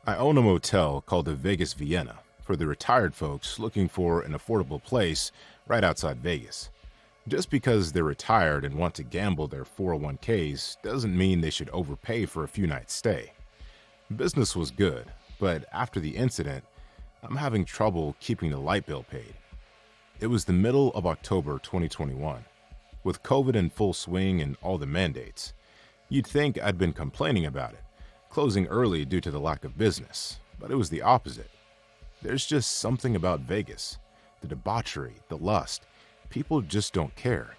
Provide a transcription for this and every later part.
I own a motel called the Vegas Vienna for the retired folks looking for an affordable place right outside Vegas. Just because they're retired and want to gamble their 401ks doesn't mean they should overpay for a few nights' stay. Business was good, but after the incident, I'm having trouble keeping the light bill paid. It was the middle of October 2021. With COVID in full swing and all the mandates, you'd think I'd been complaining about it, closing early due to the lack of business, but it was the opposite. There's just something about Vegas. The debauchery, the lust. People just don't care.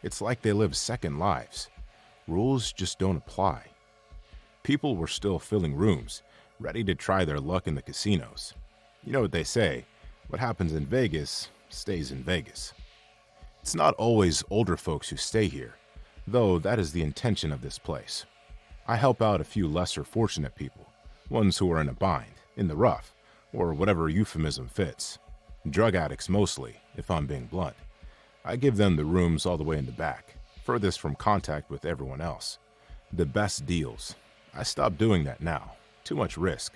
It's like they live second lives. Rules just don't apply. People were still filling rooms, ready to try their luck in the casinos. You know what they say, what happens in Vegas stays in Vegas. It's not always older folks who stay here, though that is the intention of this place. I help out a few lesser fortunate people, ones who are in a bind, in the rough, or whatever euphemism fits. Drug addicts mostly, if I'm being blunt. I give them the rooms all the way in the back, furthest from contact with everyone else. The best deals. I stopped doing that now. Too much risk.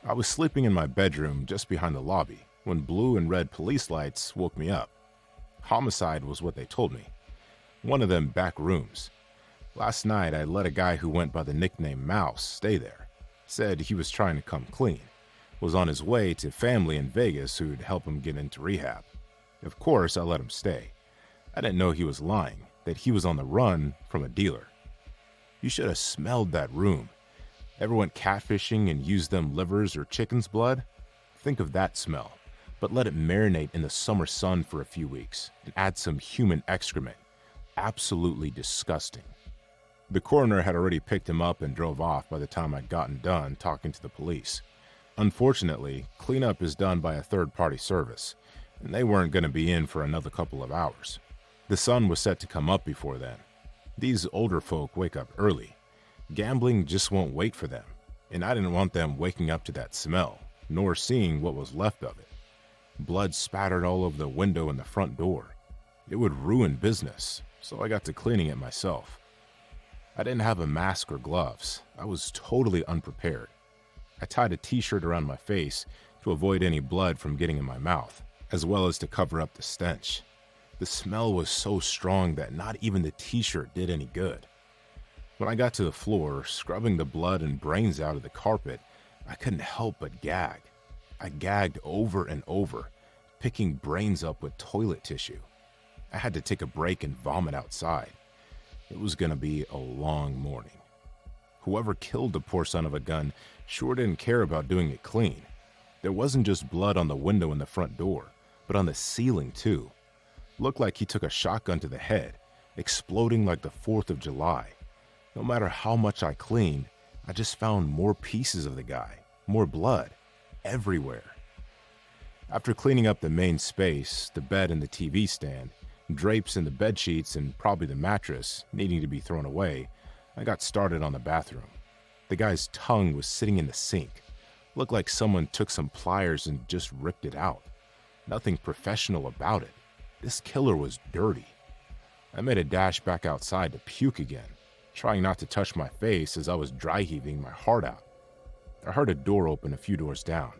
I was sleeping in my bedroom just behind the lobby when blue and red police lights woke me up. Homicide was what they told me. One of them back rooms. Last night I let a guy who went by the nickname Mouse stay there. Said he was trying to come clean. Was on his way to family in Vegas who'd help him get into rehab. Of course, I let him stay. I didn't know he was lying, that he was on the run from a dealer. You should have smelled that room. Ever went catfishing and used them livers or chicken's blood? Think of that smell, but let it marinate in the summer sun for a few weeks and add some human excrement. Absolutely disgusting. The coroner had already picked him up and drove off by the time I'd gotten done talking to the police. Unfortunately, cleanup is done by a third-party service, and they weren't going to be in for another couple of hours. The sun was set to come up before then. These older folk wake up early. Gambling just won't wait for them, and I didn't want them waking up to that smell, nor seeing what was left of it. Blood spattered all over the window and the front door. It would ruin business, so I got to cleaning it myself. I didn't have a mask or gloves. I was totally unprepared. I tied a t-shirt around my face to avoid any blood from getting in my mouth, as well as to cover up the stench. The smell was so strong that not even the t-shirt did any good. When I got to the floor, scrubbing the blood and brains out of the carpet, I couldn't help but gag. I gagged over and over, picking brains up with toilet tissue. I had to take a break and vomit outside. It was gonna be a long morning. Whoever killed the poor son of a gun sure didn't care about doing it clean. There wasn't just blood on the window and the front door, but on the ceiling too. Looked like he took a shotgun to the head, exploding like the 4th of July. No matter how much I cleaned, I just found more pieces of the guy, more blood, everywhere. After cleaning up the main space, the bed and the TV stand, drapes and the bed sheets and probably the mattress needing to be thrown away, I got started on the bathroom. The guy's tongue was sitting in the sink. Looked like someone took some pliers and just ripped it out. Nothing professional about it. This killer was dirty. I made a dash back outside to puke again, trying not to touch my face as I was dry heaving my heart out. I heard a door open a few doors down.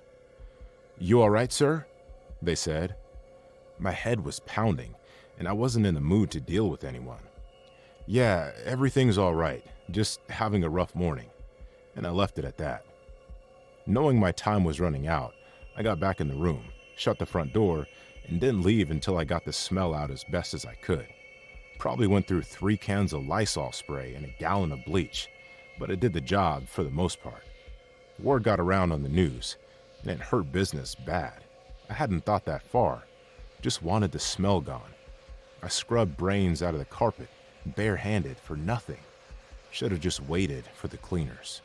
"You all right, sir?" they said. My head was pounding, and I wasn't in the mood to deal with anyone. "Yeah, everything's all right, just having a rough morning." And I left it at that. Knowing my time was running out, I got back in the room, shut the front door, and didn't leave until I got the smell out as best as I could. Probably went through 3 cans of Lysol spray and a gallon of bleach, but it did the job for the most part. Word got around on the news, and it hurt business bad. I hadn't thought that far, just wanted the smell gone. I scrubbed brains out of the carpet, barehanded for nothing. Should have just waited for the cleaners.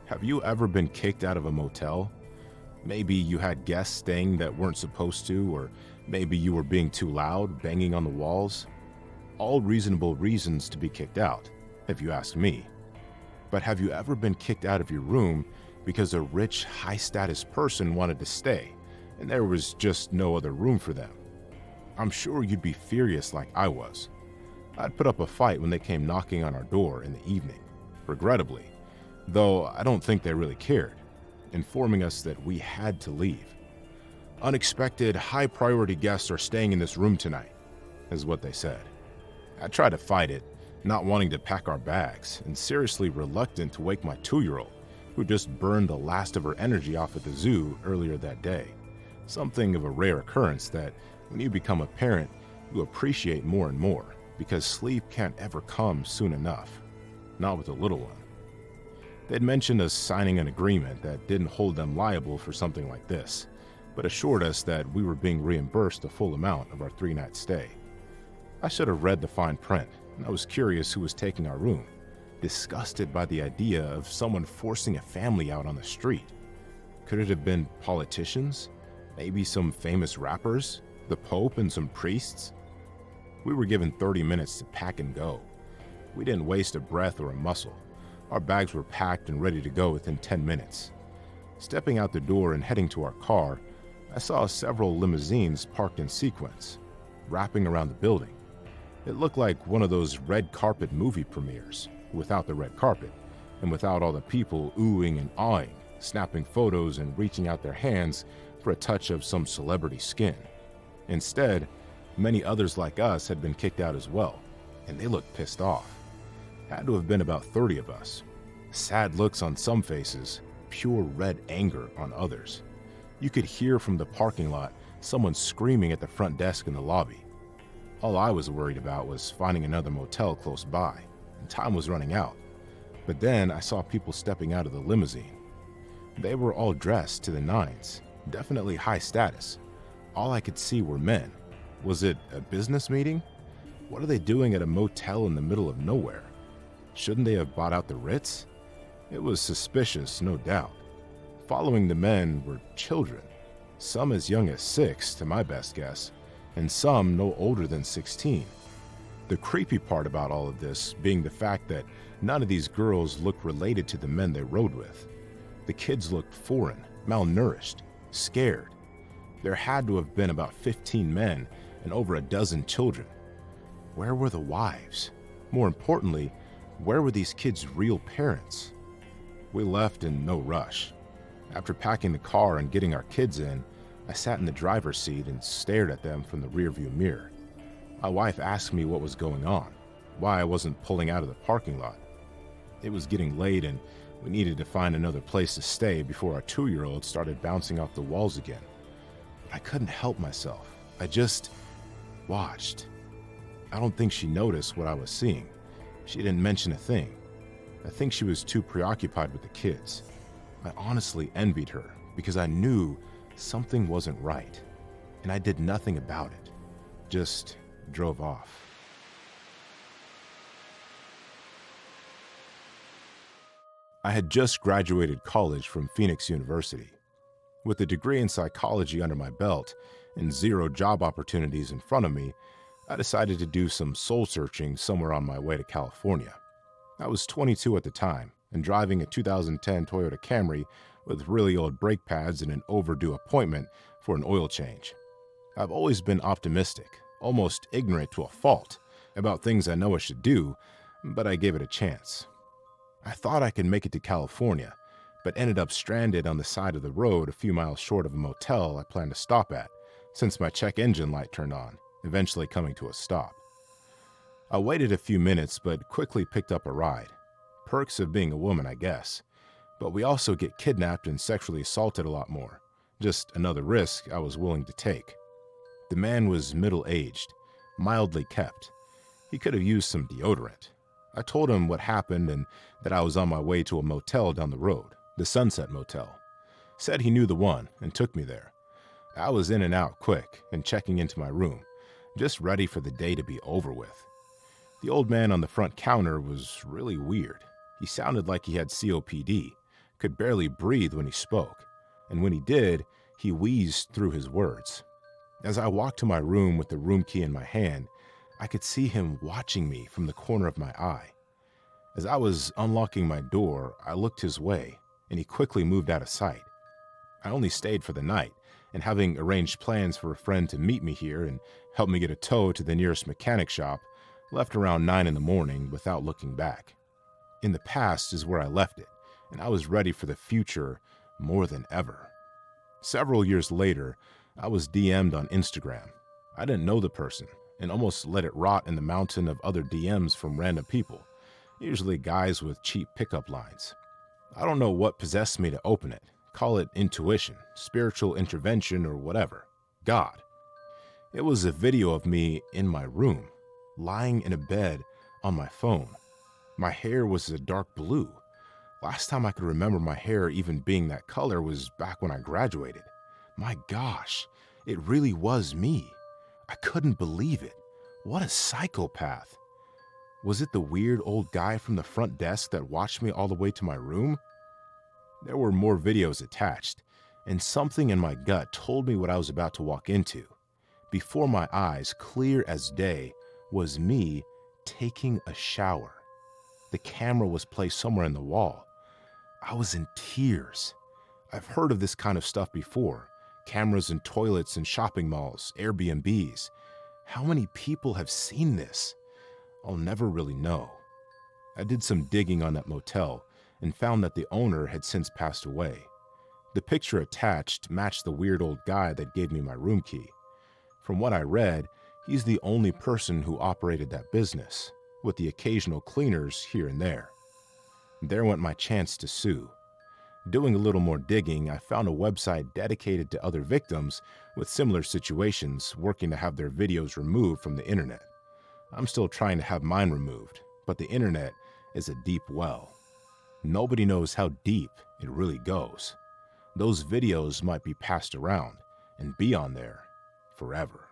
Have you ever been kicked out of a motel? Maybe you had guests staying that weren't supposed to, or maybe you were being too loud, banging on the walls. All reasonable reasons to be kicked out, if you ask me. But have you ever been kicked out of your room because a rich, high-status person wanted to stay, and there was just no other room for them? I'm sure you'd be furious like I was. I'd put up a fight when they came knocking on our door in the evening, regrettably, though I don't think they really cared, informing us that we had to leave. "Unexpected, high-priority guests are staying in this room tonight," is what they said. I tried to fight it, not wanting to pack our bags, and seriously reluctant to wake my 2-year-old, who just burned the last of her energy off at the zoo earlier that day. Something of a rare occurrence that, when you become a parent, you appreciate more and more, because sleep can't ever come soon enough, not with a little one. They'd mentioned us signing an agreement that didn't hold them liable for something like this, but assured us that we were being reimbursed the full amount of our 3-night stay. I should have read the fine print, and I was curious who was taking our room, disgusted by the idea of someone forcing a family out on the street. Could it have been politicians? Maybe some famous rappers? The Pope and some priests? We were given 30 minutes to pack and go. We didn't waste a breath or a muscle. Our bags were packed and ready to go within 10 minutes. Stepping out the door and heading to our car, I saw several limousines parked in sequence, wrapping around the building. It looked like one of those red carpet movie premieres, without the red carpet, and without all the people oohing and awing, snapping photos and reaching out their hands for a touch of some celebrity skin. Instead, many others like us had been kicked out as well, and they looked pissed off. Had to have been about 30 of us. Sad looks on some faces, pure red anger on others. You could hear from the parking lot someone screaming at the front desk in the lobby. All I was worried about was finding another motel close by, and time was running out. But then I saw people stepping out of the limousine. They were all dressed to the nines, definitely high status. All I could see were men. Was it a business meeting? What are they doing at a motel in the middle of nowhere? Shouldn't they have bought out the Ritz? It was suspicious, no doubt. Following the men were children, some as young as 6 to my best guess, and some no older than 16. The creepy part about all of this being the fact that none of these girls looked related to the men they rode with. The kids looked foreign, malnourished, scared. There had to have been about 15 men and over a dozen children. Where were the wives? More importantly, where were these kids' real parents? We left in no rush. After packing the car and getting our kids in, I sat in the driver's seat and stared at them from the rearview mirror. My wife asked me what was going on, why I wasn't pulling out of the parking lot. It was getting late and we needed to find another place to stay before our 2-year-old started bouncing off the walls again. But I couldn't help myself. I just watched. I don't think she noticed what I was seeing. She didn't mention a thing. I think she was too preoccupied with the kids. I honestly envied her because I knew something wasn't right, and I did nothing about it. Just drove off. I had just graduated college from Phoenix University. With a degree in psychology under my belt and 0 job opportunities in front of me, I decided to do some soul-searching somewhere on my way to California. I was 22 at the time and driving a 2010 Toyota Camry with really old brake pads and an overdue appointment for an oil change. I've always been optimistic, almost ignorant to a fault, about things I know I should do, but I gave it a chance. I thought I could make it to California, but ended up stranded on the side of the road a few miles short of a motel I planned to stop at, since my check engine light turned on, eventually coming to a stop. I waited a few minutes, but quickly picked up a ride. Perks of being a woman, I guess. But we also get kidnapped and sexually assaulted a lot more. Just another risk I was willing to take. The man was middle-aged, mildly kept. He could have used some deodorant. I told him what happened and that I was on my way to a motel down the road, the Sunset Motel. Said he knew the one and took me there. I was in and out quick and checking into my room, just ready for the day to be over with. The old man on the front counter was really weird. He sounded like he had COPD, could barely breathe when he spoke, and when he did, he wheezed through his words. As I walked to my room with the room key in my hand, I could see him watching me from the corner of my eye. As I was unlocking my door, I looked his way, and he quickly moved out of sight. I only stayed for the night, and having arranged plans for a friend to meet me here and help me get a tow to the nearest mechanic shop, Left around 9 in the morning without looking back. In the past is where I left it, and I was ready for the future more than ever. Several years later, I was DM'd on Instagram. I didn't know the person and almost let it rot in the mountain of other DMs from random people, usually guys with cheap pickup lines. I don't know what possessed me to open it. Call it intuition, spiritual intervention, or whatever. God. It was a video of me in my room, lying in a bed on my phone. My hair was a dark blue. Last time I could remember my hair even being that color was back when I graduated. My gosh, it really was me. I couldn't believe it. What a psychopath. Was it the weird old guy from the front desk that watched me all the way to my room? There were more videos attached, and something in my gut told me what I was about to walk into. Before my eyes, clear as day, was me taking a shower. The camera was placed somewhere in the wall. I was in tears. I've heard of this kind of stuff before. Cameras in toilets in shopping malls, Airbnbs. How many people have seen this? I'll never really know. I did some digging on that motel and found that the owner had since passed away. The picture attached matched the weird old guy that gave me my room key. From what I read, he's the only person who operated that business, with the occasional cleaners here and there. There went my chance to sue. Doing a little more digging, I found a website dedicated to other victims with similar situations working to have their videos removed from the internet. I'm still trying to have mine removed, but the internet is a deep well. Nobody knows how deep it really goes. Those videos might be passed around and be on there forever.